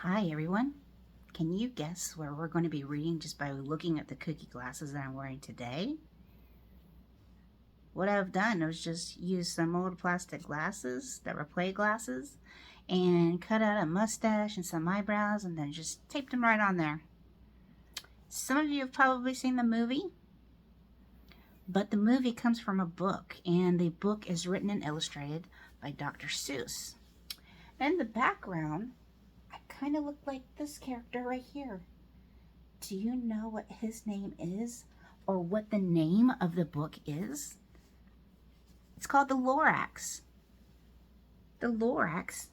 Hi everyone. Can you guess where we're going to be reading just by looking at the cookie glasses that I'm wearing today? What I've done was just use some old plastic glasses that were play glasses and cut out a mustache and some eyebrows and then just taped them right on there. Some of you have probably seen the movie, but the movie comes from a book, and the book is written and illustrated by Dr. Seuss. In the background, I kind of look like this character right here. Do you know what his name is, or what the name of the book is? It's called The Lorax. The Lorax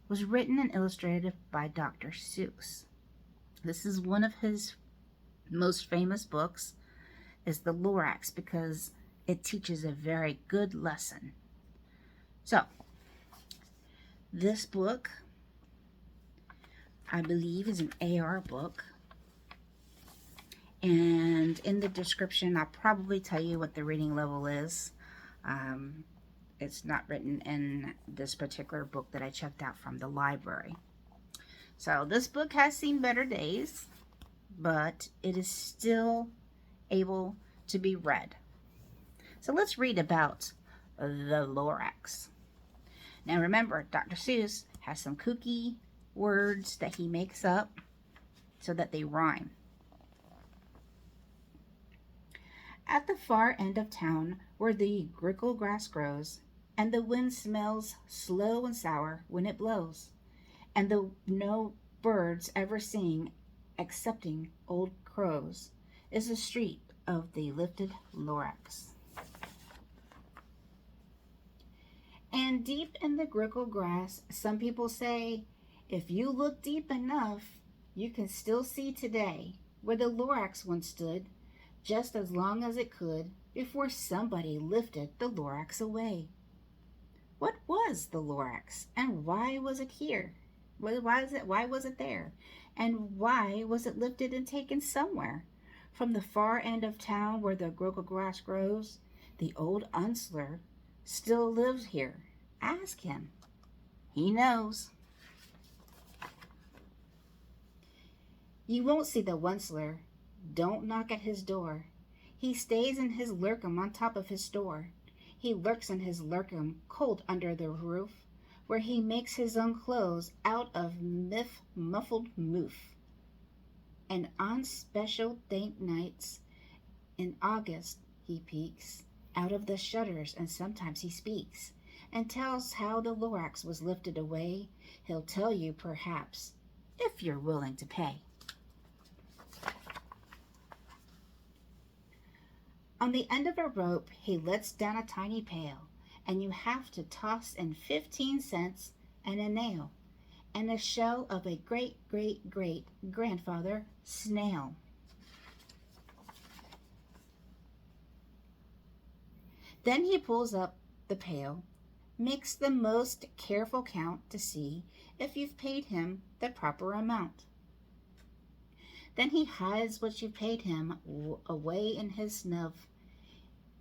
was written and illustrated by Dr. Seuss. This is one of his most famous books, is The Lorax, because it teaches a very good lesson. So, this book, I believe, is an AR book. And in the description, I'll probably tell you what the reading level is. It's not written in this particular book that I checked out from the library. So this book has seen better days, but it is still able to be read. So let's read about the Lorax. Now remember, Dr. Seuss has some kooky words that he makes up so that they rhyme. At the far end of town, where the grickle grass grows, and the wind smells slow and sour when it blows, and no birds ever sing excepting old crows, is the street of the lifted Lorax. And deep in the grickle grass, some people say, if you look deep enough, you can still see today where the Lorax once stood, just as long as it could before somebody lifted the Lorax away. What was the Lorax, and why was it here? Why was it there? And why was it lifted and taken somewhere? From the far end of town where the grickle grass grows, the old Unsler still lives here. Ask him. He knows. You won't see the Unsler. Don't knock at his door. He stays in his lurkum on top of his store. He lurks in his lurkum cold under the roof, where he makes his own clothes out of muffled moof. And on special dank nights in August he peeks out of the shutters, and sometimes he speaks and tells how the Lorax was lifted away. He'll tell you perhaps, if you're willing to pay. On the end of a rope he lets down a tiny pail, and you have to toss in 15 cents and a nail, and a shell of a great-great-great-grandfather snail. Then he pulls up the pail, makes the most careful count to see if you've paid him the proper amount. Then he hides what you paid him away in his snub,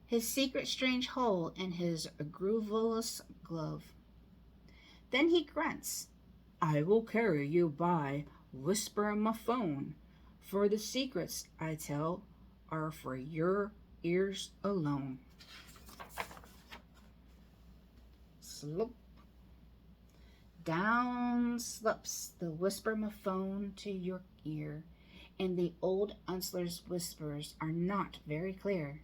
his secret strange hole in his grooveless glove. Then he grunts, I will carry you by whisper my phone, for the secrets I tell are for your ears alone. Slop. Down slips the whisper my phone to your ear, and the old Unsler's whispers are not very clear,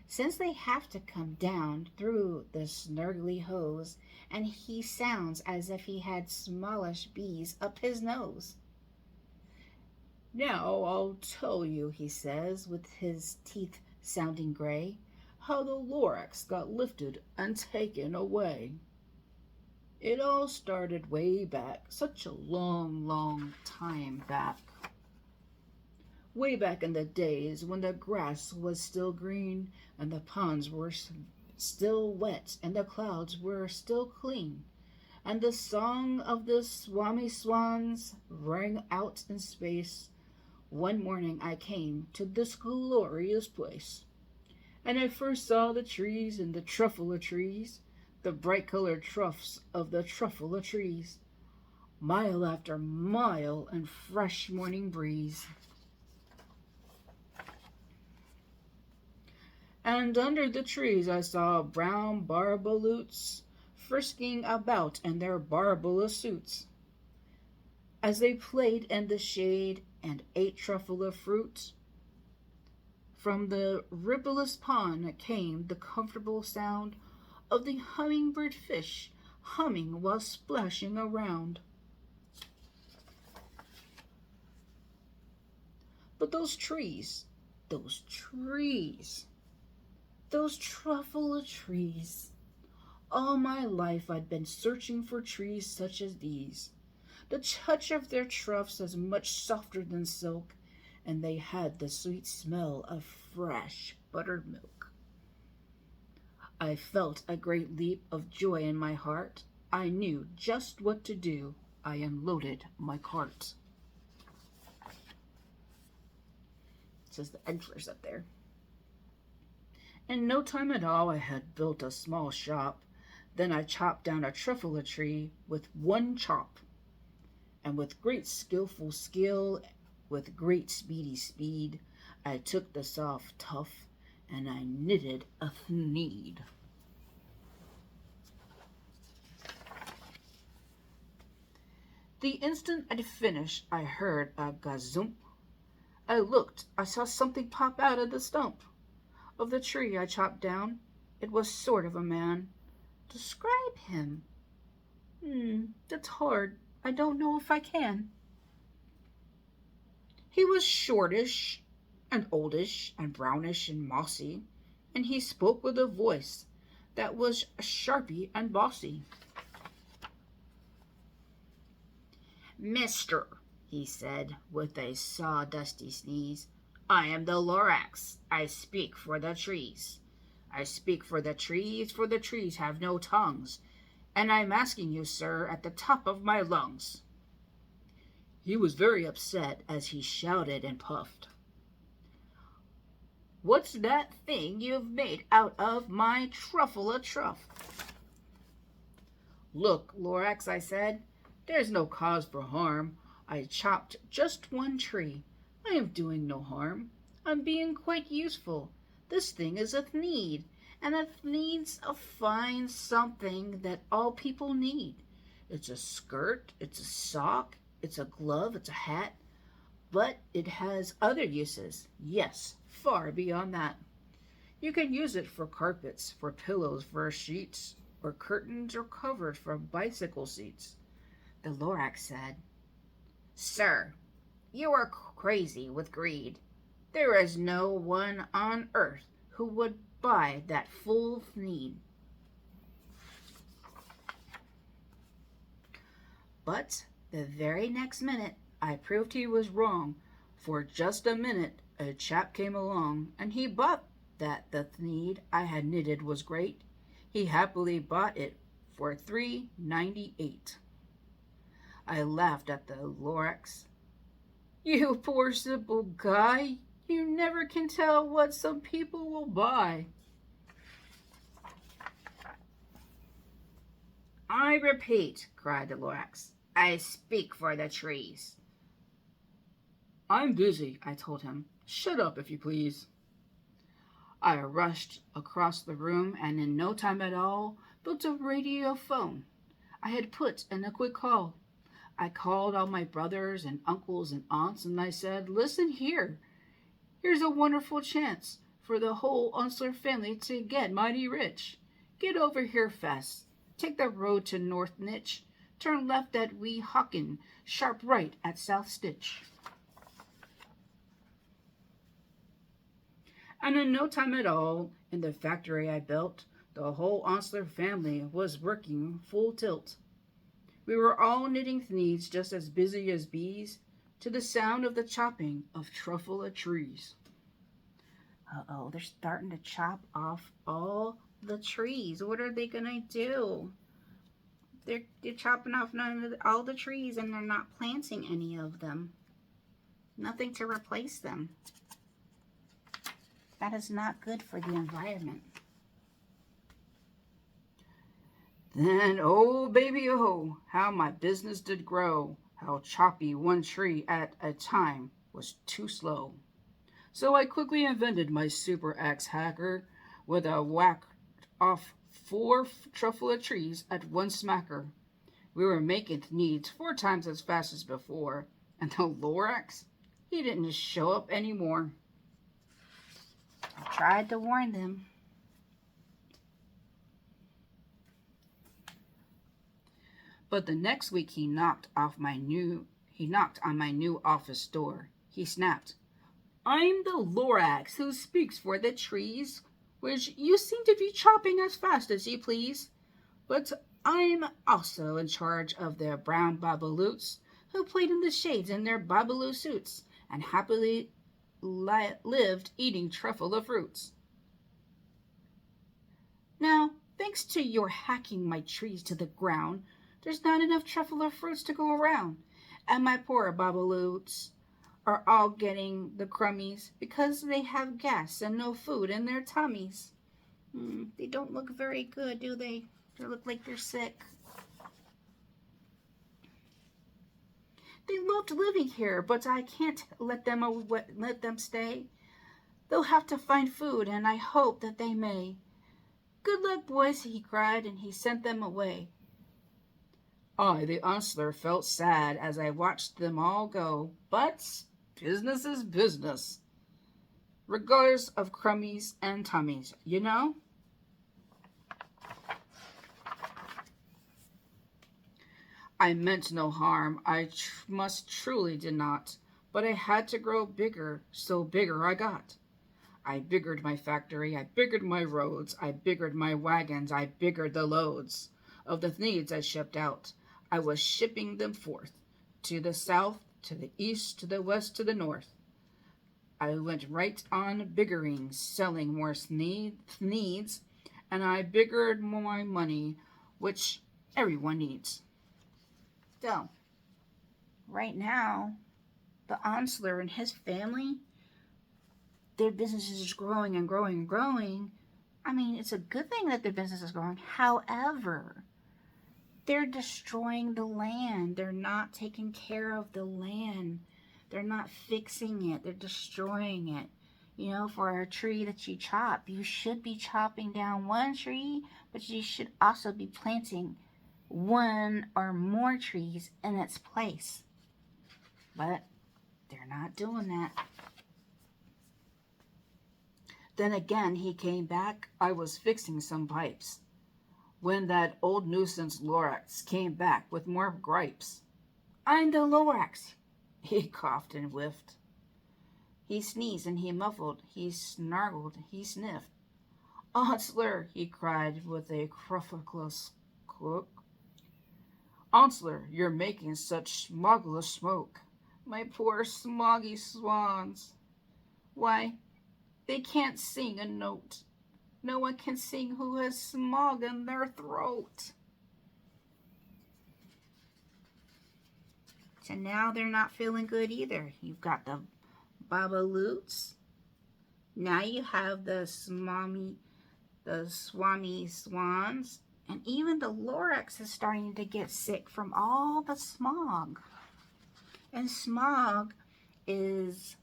since they have to come down through the snurgly hose, and he sounds as if he had smallish bees up his nose. Now I'll tell you, he says, with his teeth sounding gray, how the Lorax got lifted and taken away. It all started way back, such a long, long time back. Way back in the days when the grass was still green, and the ponds were still wet, and the clouds were still clean, and the song of the swami swans rang out in space. One morning I came to this glorious place, and I first saw the trees and the truffula trees, the bright-colored troughs of the truffula trees. mile after mile in fresh morning breeze. And under the trees I saw brown barbaloots frisking about in their barbarous suits, as they played in the shade and ate truffle of fruit. From the rippleless pond came the comfortable sound of the hummingbird fish humming while splashing around. But those trees, those trees, those truffle trees. All my life I'd been searching for trees such as these. The touch of their troughs was much softer than silk, and they had the sweet smell of fresh buttered milk. I felt a great leap of joy in my heart. I knew just what to do. I unloaded my cart. It says the antlers up there. In no time at all I had built a small shop. Then I chopped down a truffle tree with one chop, and with great skillful skill, with great speedy speed, I took the soft tuft and I knitted a thneed. The instant I'd finished, I heard a gazoomp. I looked, I saw something pop out of the stump of the tree I chopped down. It was sort of a man. Describe him? That's hard. I don't know if I can. He was shortish and oldish and brownish and mossy, and he spoke with a voice that was sharpy and bossy. Mister, he said with a sawdusty sneeze, I am the Lorax. I speak for the trees. I speak for the trees have no tongues, and I'm asking you, sir, at the top of my lungs. He was very upset as he shouted and puffed. What's that thing you've made out of my truffle truff? Look, Lorax, I said, there's no cause for harm. I chopped just one tree. I am doing no harm. I'm being quite useful. This thing is a thneed, and a thneed's a fine something that all people need. It's a skirt, it's a sock, it's a glove, it's a hat, but it has other uses. Yes, far beyond that. You can use it for carpets, for pillows, for sheets, or curtains or covers for bicycle seats. The Lorax said, Sir, you are crazy with greed. There is no one on earth who would buy that full thneed. But the very next minute I proved he was wrong. For just a minute a chap came along, and he bought that the thneed I had knitted was great. He happily bought it for $3.98. I laughed at the Lorax. You poor simple guy, you never can tell what some people will buy. I repeat, cried the Lorax, I speak for the trees. I'm busy, I told him. Shut up, if you please. I rushed across the room and in no time at all built a radio phone. I had put in a quick call. I called all my brothers and uncles and aunts, and I said, listen here. Here's a wonderful chance for the whole Onsler family to get mighty rich. Get over here fast. Take the road to North Nitch. Turn left at Wee Hawken, sharp right at South Stitch. And in no time at all, in the factory I built, the whole Onsler family was working full tilt. We were all knitting thneeds just as busy as bees, to the sound of the chopping of truffle trees. Uh-oh, they're starting to chop off all the trees. What are they going to do? They're chopping off all the trees, and they're not planting any of them. Nothing to replace them. That is not good for the environment. Then, oh baby, oh, how my business did grow, how choppy one tree at a time was too slow. So I quickly invented my super axe hacker with a whack off four truffula trees at one smacker. We were making needs 4 times as fast as before, and the Lorax, he didn't show up anymore. I tried to warn them. But the next week he knocked on my new office door. He snapped, "I'm the Lorax who speaks for the trees, which you seem to be chopping as fast as you please. But I'm also in charge of their brown babaloots, who played in the shades in their babaloo suits and happily lived eating truffle of roots. Now, thanks to your hacking my trees to the ground, there's not enough truffle of fruits to go around, and my poor babaloots are all getting the crummies because they have gas and no food in their tummies." They don't look very good, do they? They look like they're sick. "They loved living here, but I can't let them stay. They'll have to find food, and I hope that they may. Good luck, boys," he cried, and he sent them away. I, the Onsler, felt sad as I watched them all go, but business is business, regardless of crummies and tummies, you know? I meant no harm, must truly did not, but I had to grow bigger, so bigger I got. I biggered my factory, I biggered my roads, I biggered my wagons, I biggered the loads of the needs I shipped out. I was shipping them forth, to the south, to the east, to the west, to the north. I went right on biggering, selling more needs, and I biggered my money, which everyone needs. So, right now, the Onsler and his family, their business is just growing and growing and growing. I mean, it's a good thing that their business is growing. However, they're destroying the land. They're not taking care of the land. They're not fixing it. They're destroying it. You know, for a tree that you chop, you should be chopping down one tree, but you should also be planting one or more trees in its place. But they're not doing that. Then again he came back. I was fixing some pipes, when that old nuisance Lorax came back with more gripes. "I'm the Lorax," he coughed and whiffed. He sneezed and he muffled, he snarled, he sniffed. "Onsler," he cried with a cruffless croak. "Onsler, you're making such smoggless smoke. My poor smoggy swans. Why, they can't sing a note. No one can sing who has smog in their throat." So now they're not feeling good either. You've got the babaloots. Now you have the swami swans. And even the Lorax is starting to get sick from all the smog. And smog it's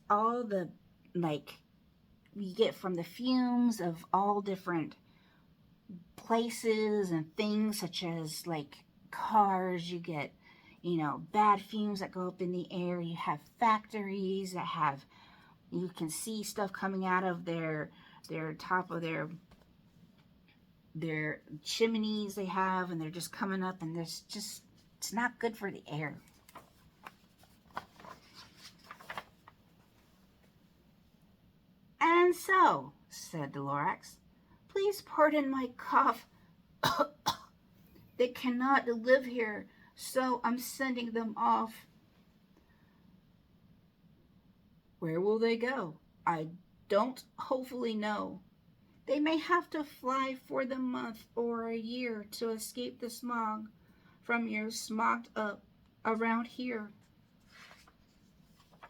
all the, like, you get from the fumes of all different places and things, such as like cars. You get, bad fumes that go up in the air. You have factories that have, you can see stuff coming out of their top of their chimneys they have, and they're just coming up, and it's not good for the air. "And so," said the Lorax, "please pardon my cough. They cannot live here, so I'm sending them off." "Where will they go?" "I don't hopefully know. They may have to fly for the month or a year to escape the smog from your smogged up around here."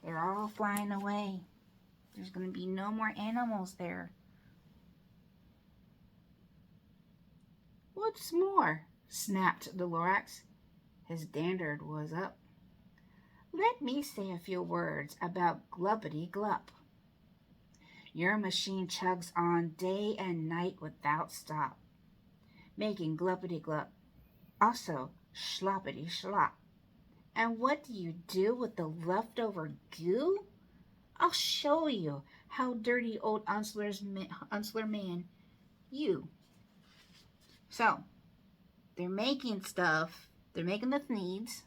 They're all flying away. There's going to be no more animals there. What's more? Snapped the Lorax. His dander was up. Let me say a few words about Glubbity Glup. Your machine chugs on day and night without stop, making Glubbity Glup, also Sloppity Slop. And what do you do with the leftover goo? I'll show you how dirty old Unsler man you. So, they're making stuff, they're making the needs,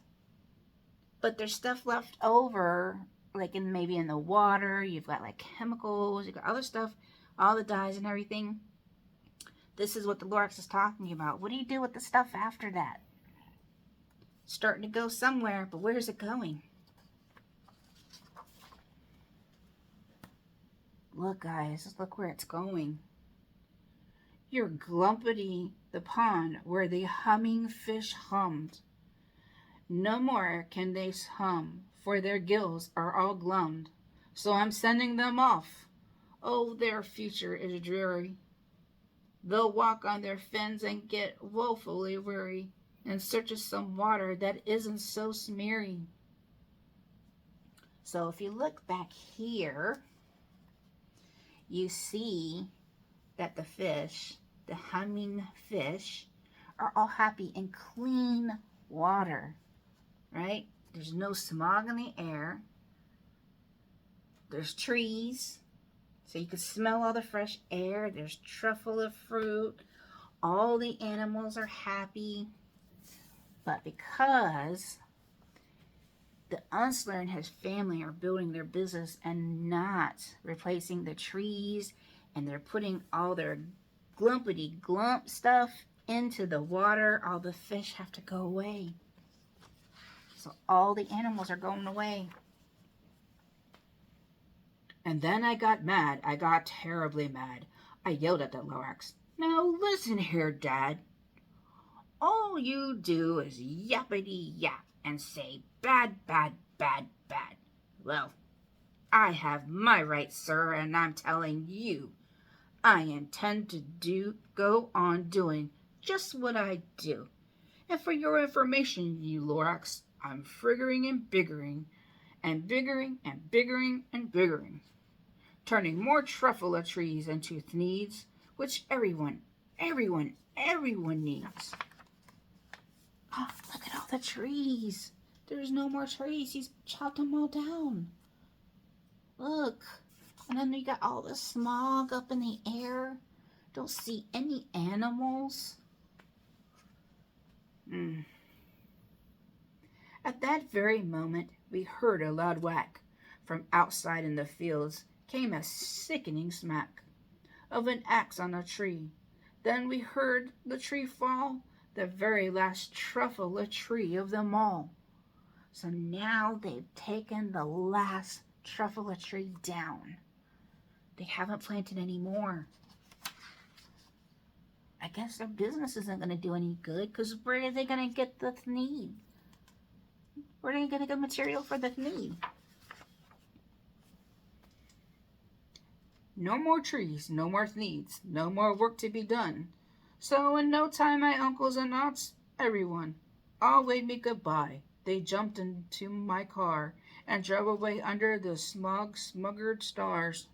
but there's stuff left over, like maybe in the water. You've got like chemicals, you've got other stuff, all the dyes and everything. This is what the Lorax is talking about. What do you do with the stuff after that? Starting to go somewhere, but where's it going? Look, guys, look where it's going. You're Glumpity the pond where the humming fish hummed. No more can they hum, for their gills are all glummed. So I'm sending them off. Oh, their future is dreary. They'll walk on their fins and get woefully weary in search of some water that isn't so smeary. So if you look back here, you see that the fish, the humming fish, are all happy in clean water, right? There's no smog in the air. There's trees, so you can smell all the fresh air. There's truffle of fruit. All the animals are happy. But because the Unsler and his family are building their business and not replacing the trees, and they're putting all their glumpity glump stuff into the water, all the fish have to go away. So all the animals are going away. And then I got mad. I got terribly mad. I yelled at the Lorax. Now listen here, Dad. All you do is yappity yap and say bad, bad, bad, bad. Well, I have my rights, sir, and I'm telling you, I intend to go on doing just what I do. And for your information, you Lorax, I'm friggering and biggering, and biggering and biggering and biggering, turning more truffle trees into needs, which everyone needs. Oh, look at all the trees. There's no more trees. He's chopped them all down. Look. And then you got all the smog up in the air. Don't see any animals. At that very moment, we heard a loud whack. From outside in the fields came a sickening smack of an axe on a tree. Then we heard the tree fall, the very last truffle tree of them all. So now they've taken the last truffle tree down. They haven't planted any more. I guess their business isn't going to do any good, because where are they going to get the need? Where are they going to get material for the need? No more trees, no more needs, no more work to be done. So in no time my uncles and aunts, everyone, all waved me goodbye. They jumped into my car and drove away under the smuggered stars.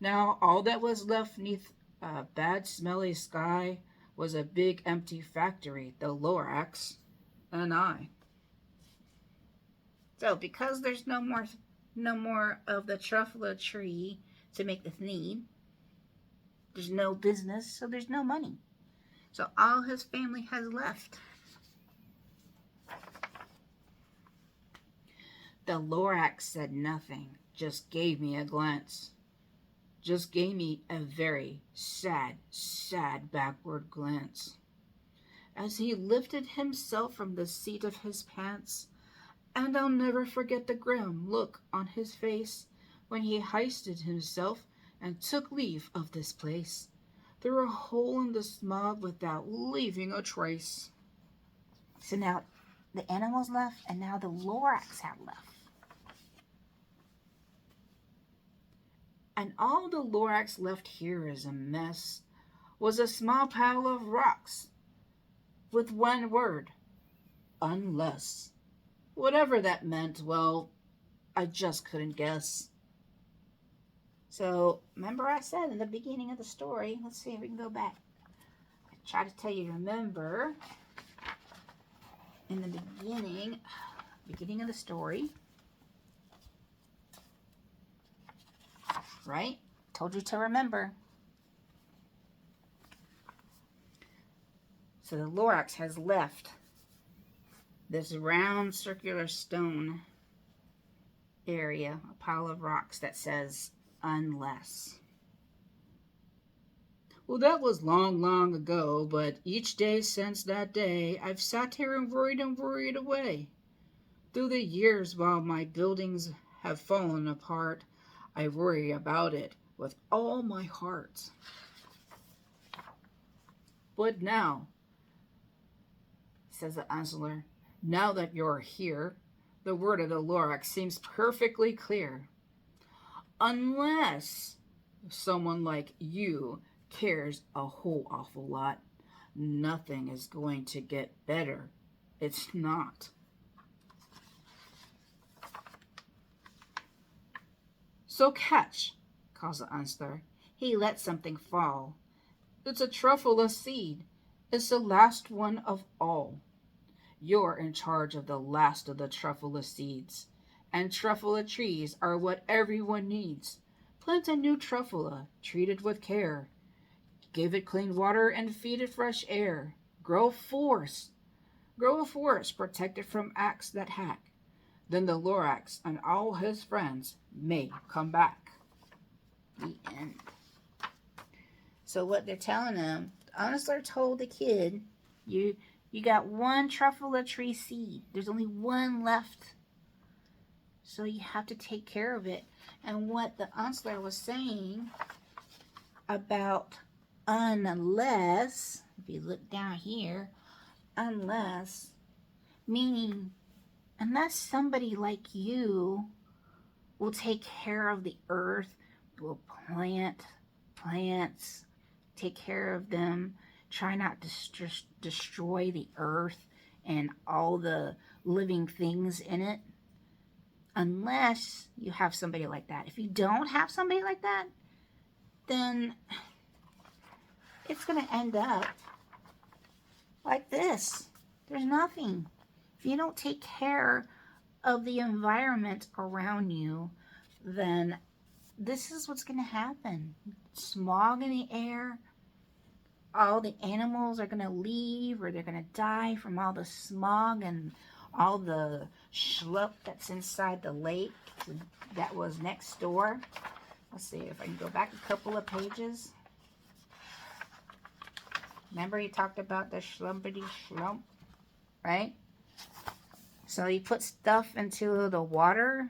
Now all that was left neath a bad smelly sky was a big empty factory, the Lorax, and I. So because there's no more of the truffle tree to make the need, there's no business, so there's no money. So all his family has left. The Lorax said nothing, just gave me a glance. Just gave me a very sad backward glance. As he lifted himself from the seat of his pants, and I'll never forget the grim look on his face when he hoisted himself and took leave of this place, through a hole in the smog without leaving a trace. So now the animals left, and now the Lorax had left. And all the Lorax left here is a mess. was a small pile of rocks with one word, unless. Whatever that meant, well, I just couldn't guess. So, remember I said in the beginning of the story, let's see if we can go back. I tried to tell you, remember, in the beginning of the story, right? Told you to remember. So the Lorax has left this round circular stone area, a pile of rocks that says, unless. Well, that was long, long ago, but each day since that day, I've sat here and worried away. Through the years while my buildings have fallen apart, I worry about it with all my heart. But now, says the Answer, now that you're here, the word of the Lorax seems perfectly clear. Unless someone like you cares a whole awful lot, nothing is going to get better. It's not. So catch, calls the Answer. He let something fall. It's a truffula seed. It's the last one of all. You're in charge of the last of the truffula seeds. And truffula trees are what everyone needs. Plant a new truffula, treat it with care. Give it clean water and feed it fresh air. Grow a forest, protect it from acts that hack. Then the Lorax and all his friends may come back. The end. So what they're telling him, Answer told the kid, you got one truffula tree seed. There's only one left. So you have to take care of it. And what the Answer was saying about unless, if you look down here, unless, meaning unless somebody like you will take care of the earth, will plant plants, take care of them, try not to destroy the earth and all the living things in it, unless you have somebody like that. If you don't have somebody like that, then it's going to end up like this. There's nothing. If you don't take care of the environment around you, then this is what's going to happen. Smog in the air. All the animals are going to leave, or they're going to die from all the smog and all the schlup that's inside the lake that was next door. Let's see if I can go back a couple of pages. Remember he talked about the schlumpity schlump, right? So you put stuff into the water,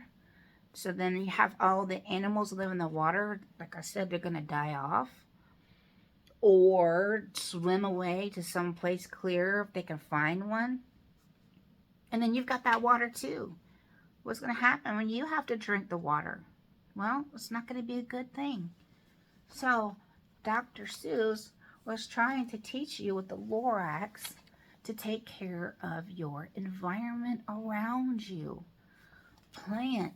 so then you have all the animals live in the water. Like I said, they're going to die off. Or swim away to some place clear if they can find one. And then you've got that water too. What's going to happen when you have to drink the water? Well, it's not going to be a good thing. So, Dr. Seuss was trying to teach you with the Lorax to take care of your environment around you. Plant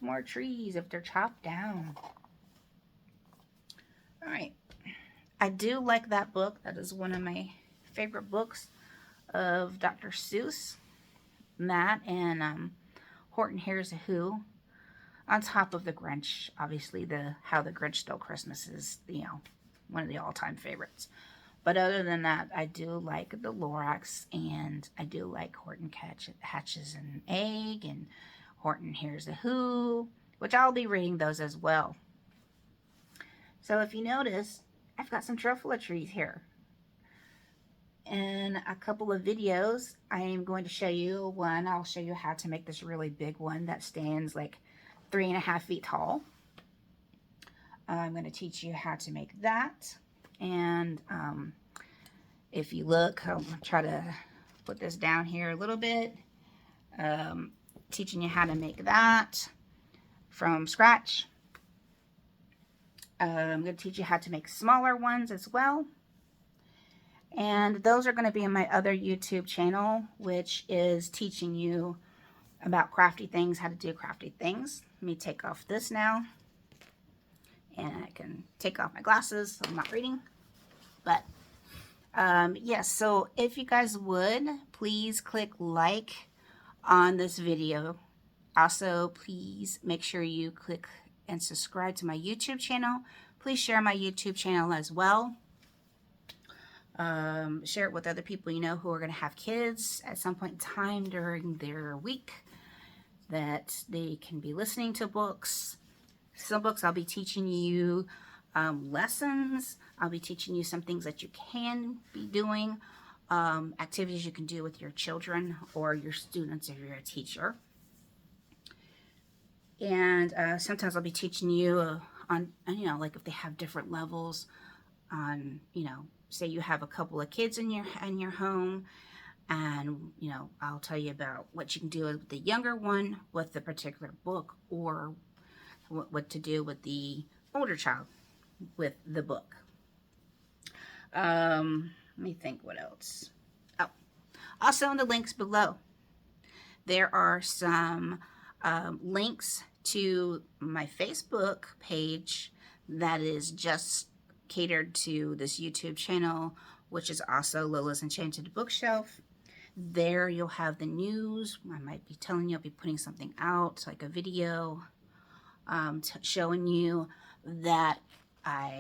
more trees if they're chopped down. All right. I do like that book. That is one of my favorite books of Dr. Seuss. That and Horton Hears a Who. On top of the Grinch, obviously How the Grinch Stole Christmas is, one of the all-time favorites. But other than that, I do like the Lorax, and I do like Horton Hatches an Egg, and Horton Hears a Who, which I'll be reading those as well. So if you notice, I've got some truffula trees here. In a couple of videos, I am going to show you one. I'll show you how to make this really big one that stands like 3.5 feet tall. I'm going to teach you how to make that. And if you look, I'll try to put this down here a little bit. Teaching you how to make that from scratch. I'm going to teach you how to make smaller ones as well. And those are going to be in my other YouTube channel, which is teaching you about crafty things, how to do crafty things. Let me take off this now. And I can take off my glasses so I'm not reading. But yes, so if you guys would, please click like on this video. Also, please make sure you click and subscribe to my YouTube channel. Please share my YouTube channel as well. Share it with other people you know who are going to have kids at some point in time during their week, that they can be listening to books. Some books I'll be teaching you lessons. I'll be teaching you some things that you can be doing, activities you can do with your children or your students if you're a teacher. And sometimes I'll be teaching you on, you know, like if they have different levels on, you know, say you have a couple of kids in your home, and, you know, I'll tell you about what you can do with the younger one with the particular book, or what to do with the older child with the book. Let me think what else. Oh, also in the links below, there are some links to my Facebook page that is just catered to this YouTube channel, which is also Lola's Enchanted Bookshelf. There you'll have the news. I might be telling you, I'll be putting something out, like a video, showing you that I'll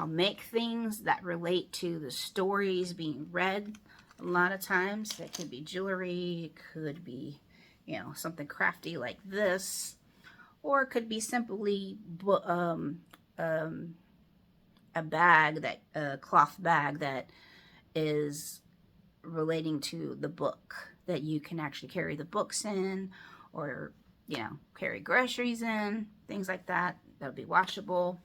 make things that relate to the stories being read. A lot of times it could be jewelry, it could be, you know, something crafty like this, or it could be simply a bag, that a cloth bag that is relating to the book, that you can actually carry the books in, or, you know, carry groceries in, things like that. That'll be washable.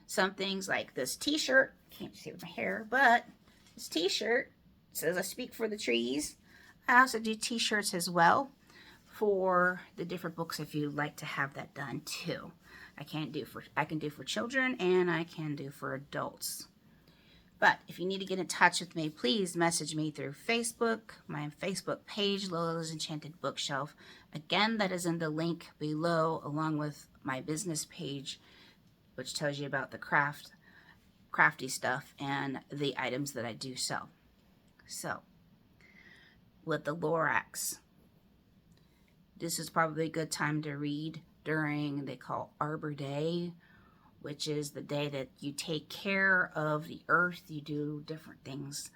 Some things like this t-shirt, can't see with my hair, but this t-shirt says I speak for the trees. I also do t-shirts as well for the different books if you'd like to have that done too. I can do for children, and I can do for adults. But if you need to get in touch with me, please message me through Facebook, my Facebook page, Lola's Enchanted Bookshelf. Again, that is in the link below, along with my business page, which tells you about the crafty stuff and the items that I do sell. So, with the Lorax, this is probably a good time to read during, they call Arbor Day, which is the day that you take care of the earth. You do different things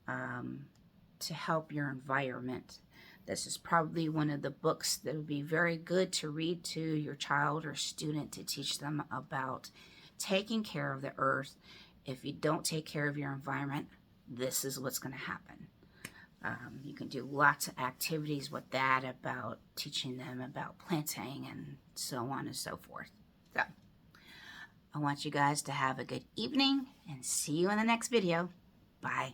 to help your environment. This is probably one of the books that would be very good to read to your child or student, to teach them about taking care of the earth. If you don't take care of your environment, this is what's going to happen. You can do lots of activities with that, about teaching them about planting and so on and so forth. So, I want you guys to have a good evening, and see you in the next video. Bye.